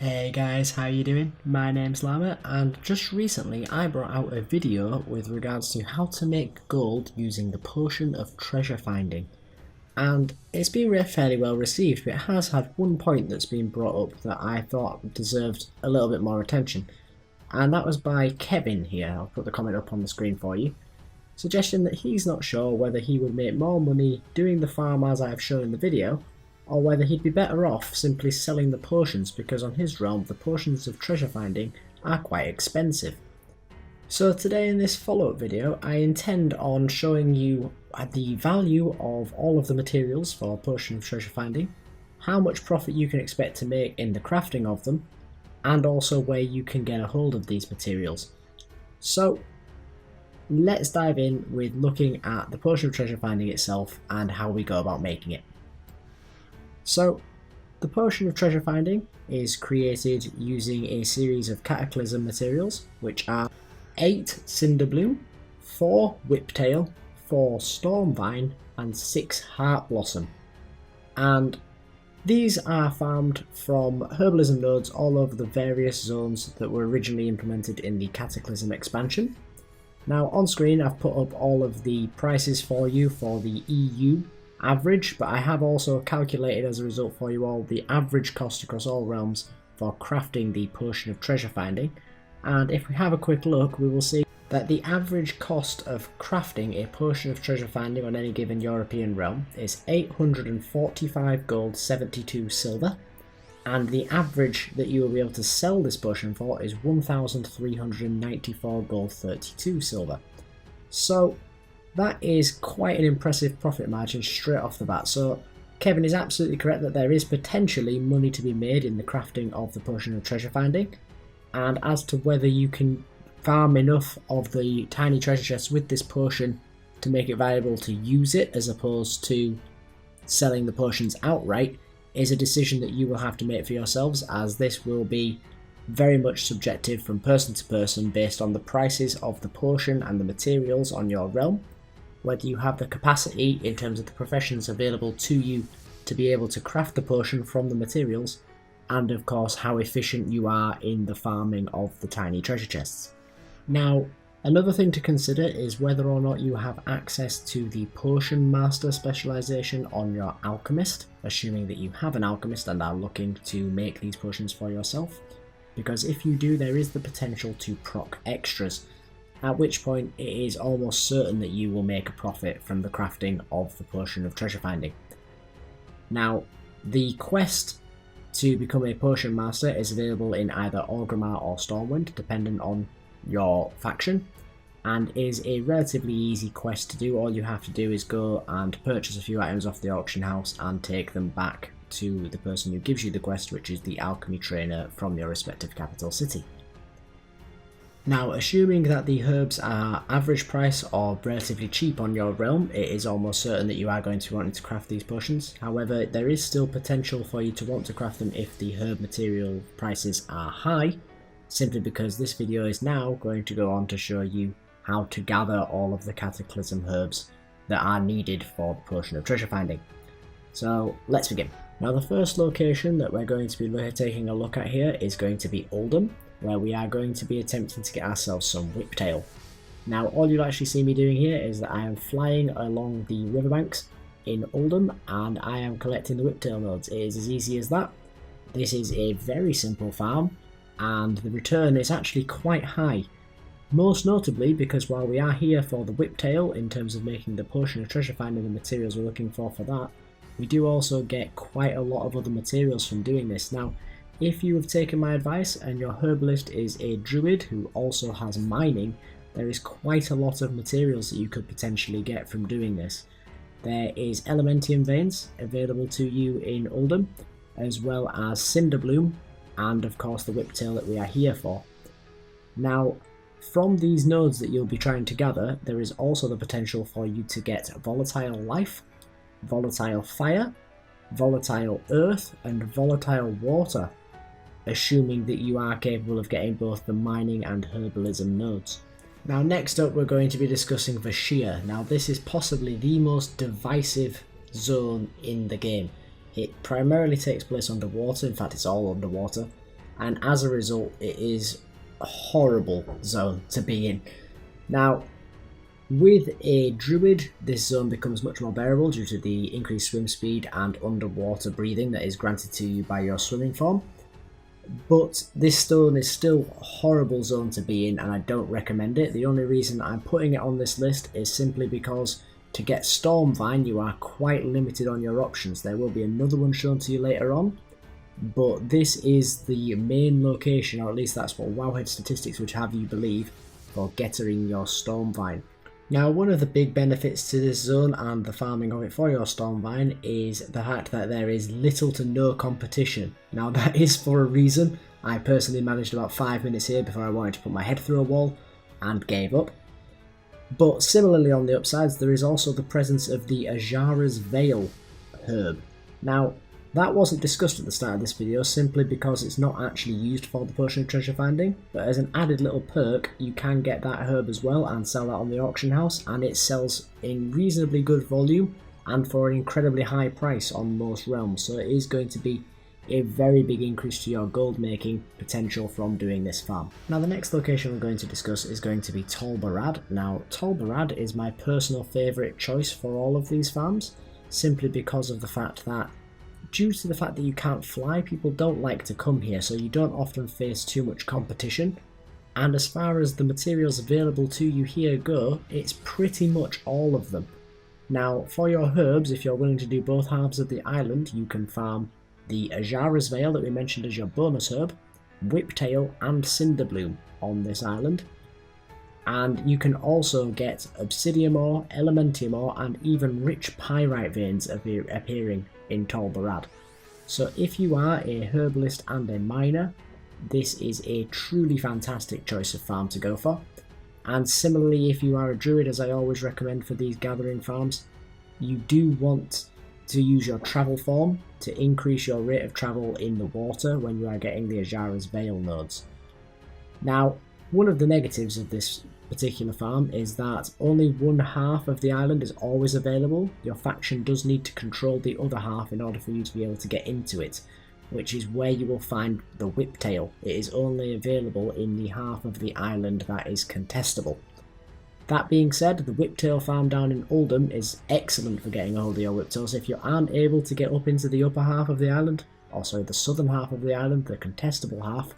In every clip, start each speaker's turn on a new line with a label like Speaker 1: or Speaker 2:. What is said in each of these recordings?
Speaker 1: Hey guys, how you doing? My name's Lama, and just recently I brought out a video with regards to how to make gold using the potion of treasure finding. And it's been fairly well received, but it has had one point that's been brought up that I thought deserved a little bit more attention. And that was by Kevin here. I'll put the comment up on the screen for you. Suggesting that he's not sure whether he would make more money doing the farm as I have shown in the video, or whether he'd be better off simply selling the potions, because on his realm the potions of treasure finding are quite expensive. So today in this follow-up video I intend on showing you the value of all of the materials for potion of treasure finding, how much profit you can expect to make in the crafting of them, and also where you can get a hold of these materials. So let's dive in with looking at the potion of treasure finding itself and how we go about making it. So, the potion of treasure finding is created using a series of cataclysm materials, which are 8 cinderbloom, 4 whiptail, 4 stormvine, and 6 heart blossom. And these are farmed from herbalism nodes all over the various zones that were originally implemented in the cataclysm expansion. Now on screen I've put up all of the prices for you for the EU average, but I have also calculated as a result for you all the average cost across all realms for crafting the potion of treasure finding. And if we have a quick look, we will see that the average cost of crafting a potion of treasure finding on any given European realm is 845 gold, 72 silver, and the average that you will be able to sell this potion for is 1394 gold, 32 silver. So that is quite an impressive profit margin straight off the bat. So Kevin is absolutely correct that there is potentially money to be made in the crafting of the potion of treasure finding, and as to whether you can farm enough of the tiny treasure chests with this potion to make it viable to use it as opposed to selling the potions outright is a decision that you will have to make for yourselves, as this will be very much subjective from person to person based on the prices of the potion and the materials on your realm, whether you have the capacity in terms of the professions available to you to be able to craft the potion from the materials, and of course how efficient you are in the farming of the tiny treasure chests. Now, another thing to consider is whether or not you have access to the potion master specialization on your alchemist, assuming that you have an alchemist and are looking to make these potions for yourself, because if you do, there is the potential to proc extras, at which point it is almost certain that you will make a profit from the crafting of the potion of treasure finding. Now, the quest to become a potion master is available in either Orgrimmar or Stormwind, dependent on your faction, and is a relatively easy quest to do. All you have to do is go and purchase a few items off the auction house and take them back to the person who gives you the quest, which is the alchemy trainer from your respective capital city. Now, assuming that the herbs are average price or relatively cheap on your realm, it is almost certain that you are going to be wanting to craft these potions. However, there is still potential for you to want to craft them if the herb material prices are high, simply because this video is now going to go on to show you how to gather all of the cataclysm herbs that are needed for the potion of treasure finding. So let's begin. Now, the first location that we're going to be taking a look at here is going to be Oldham, where we are going to be attempting to get ourselves some whiptail. Now, all you'll actually see me doing here is that I am flying along the riverbanks in Oldham and I am collecting the whiptail nodes. It is as easy as that. This is a very simple farm and the return is actually quite high. Most notably because while we are here for the whiptail in terms of making the potion of treasure finding the materials we're looking for that, we do also get quite a lot of other materials from doing this. Now, if you have taken my advice and your herbalist is a druid who also has mining, there is quite a lot of materials that you could potentially get from doing this. There is elementium veins available to you in Oldham, as well as cinderbloom, and of course the whiptail that we are here for. Now, from these nodes that you'll be trying to gather, there is also the potential for you to get volatile life, volatile fire, volatile earth, and volatile water, assuming that you are capable of getting both the mining and herbalism nodes. Now, next up we're going to be discussing Vishaya. Now, this is possibly the most divisive zone in the game. It primarily takes place underwater, in fact it's all underwater, and as a result it is a horrible zone to be in. Now, with a druid, this zone becomes much more bearable due to the increased swim speed and underwater breathing that is granted to you by your swimming form. But this stone is still a horrible zone to be in, and I don't recommend it. The only reason I'm putting it on this list is simply because to get Stormvine you are quite limited on your options. There will be another one shown to you later on, but this is the main location, or at least that's what Wowhead statistics would have you believe, for getting your Stormvine. Now, one of the big benefits to this zone and the farming of it for your Stormvine is the fact that there is little to no competition. Now, that is for a reason. I personally managed about 5 minutes here before I wanted to put my head through a wall and gave up. But similarly on the upsides, there is also the presence of the Ajara's Veil herb. Now, that wasn't discussed at the start of this video simply because it's not actually used for the potion of treasure finding, but as an added little perk you can get that herb as well and sell that on the auction house, and it sells in reasonably good volume and for an incredibly high price on most realms, so it is going to be a very big increase to your gold making potential from doing this farm. Now, the next location we're going to discuss is going to be Talbharat. Now, Talbharat is my personal favourite choice for all of these farms, simply because of the fact that due to the fact that you can't fly, people don't like to come here, so you don't often face too much competition. And as far as the materials available to you here go, it's pretty much all of them. Now, for your herbs, if you're willing to do both halves of the island, you can farm the Ajara's Veil that we mentioned as your bonus herb, Whiptail and Cinderbloom on this island. And you can also get Obsidian ore, Elementium ore, and even rich Pyrite veins appearing in Talbharat. So if you are a herbalist and a miner, this is a truly fantastic choice of farm to go for. And similarly, if you are a druid, as I always recommend for these gathering farms, you do want to use your travel form to increase your rate of travel in the water when you are getting the Ajara's Veil nodes. Now, one of the negatives of this particular farm is that only one half of the island is always available. Your faction does need to control the other half in order for you to be able to get into it, which is where you will find the Whiptail. It is only available in the half of the island that is contestable. That being said, the Whiptail farm down in Oldham is excellent for getting a hold of your Whiptail, so if you aren't able to get up into the upper half of the island, or sorry, the southern half of the island, the contestable half,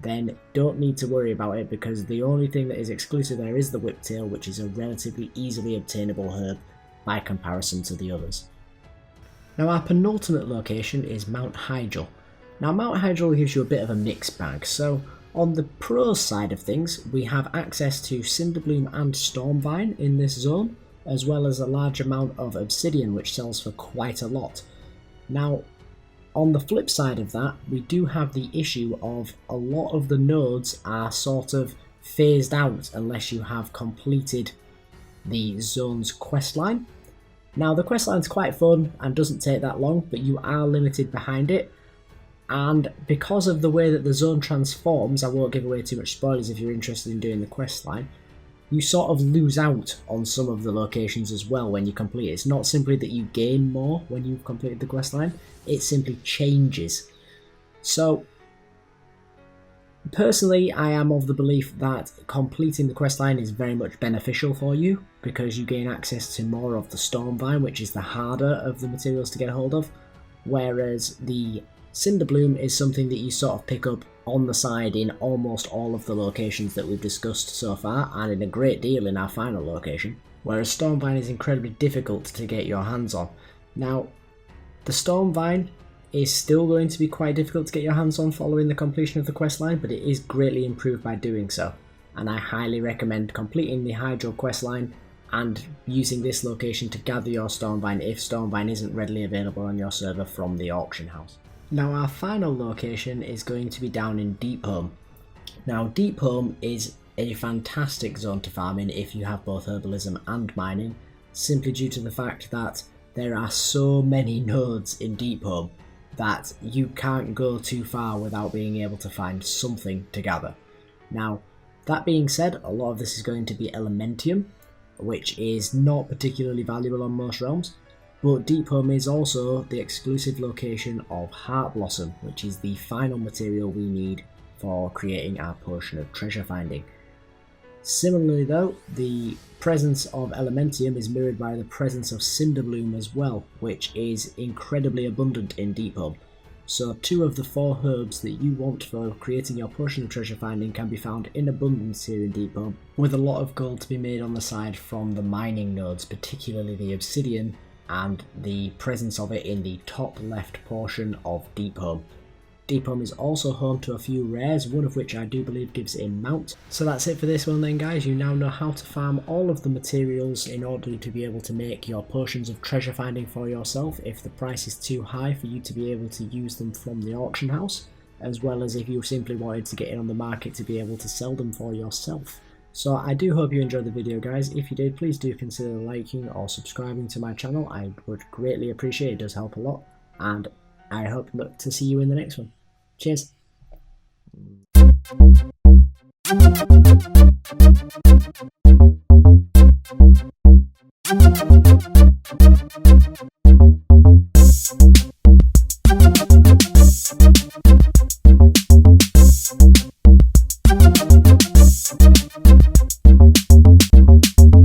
Speaker 1: then don't need to worry about it, because the only thing that is exclusive there is the Whiptail, which is a relatively easily obtainable herb by comparison to the others. Now, our penultimate location is Mount Hyjal. Now, Mount Hyjal gives you a bit of a mixed bag, so on the pros side of things, we have access to Cinderbloom and Stormvine in this zone, as well as a large amount of Obsidian, which sells for quite a lot. Now, on the flip side of that, we do have the issue of a lot of the nodes are sort of phased out unless you have completed the zone's questline. Now, the questline's quite fun and doesn't take that long, but you are limited behind it. And because of the way that the zone transforms, I won't give away too much spoilers if you're interested in doing the questline, you sort of lose out on some of the locations as well when you complete it. It's not simply that you gain more when you've completed the questline, it simply changes. So, personally, I am of the belief that completing the questline is very much beneficial for you, because you gain access to more of the Stormvine, which is the harder of the materials to get hold of, whereas the Cinderbloom is something that you sort of pick up on the side in almost all of the locations that we've discussed so far, and in a great deal in our final location, whereas Stormvine is incredibly difficult to get your hands on. Now, the Stormvine is still going to be quite difficult to get your hands on following the completion of the questline, but it is greatly improved by doing so, and I highly recommend completing the Hyjal questline and using this location to gather your Stormvine if Stormvine isn't readily available on your server from the auction house. Now, our final location is going to be down in Deepholm. Now, Deepholm is a fantastic zone to farm in if you have both herbalism and mining, simply due to the fact that there are so many nodes in Deepholm that you can't go too far without being able to find something to gather. Now, that being said, a lot of this is going to be Elementium, which is not particularly valuable on most realms, But Deep Home is also the exclusive location of Heart Blossom, which is the final material we need for creating our potion of treasure finding. Similarly though, the presence of Elementium is mirrored by the presence of Cinderbloom as well, which is incredibly abundant in Deep Home. So 2 of the 4 herbs that you want for creating your potion of treasure finding can be found in abundance here in Deep Home, with a lot of gold to be made on the side from the mining nodes, particularly the obsidian, and the presence of it in the top left portion of Deep Home. Deep Home is also home to a few rares, one of which I do believe gives a mount. So that's it for this one then guys, you now know how to farm all of the materials in order to be able to make your potions of treasure finding for yourself if the price is too high for you to be able to use them from the auction house, as well as if you simply wanted to get in on the market to be able to sell them for yourself. So I do hope you enjoyed the video guys. If you did, please do consider liking or subscribing to my channel. I would greatly appreciate it, it does help a lot, and I hope to see you in the next one. Cheers.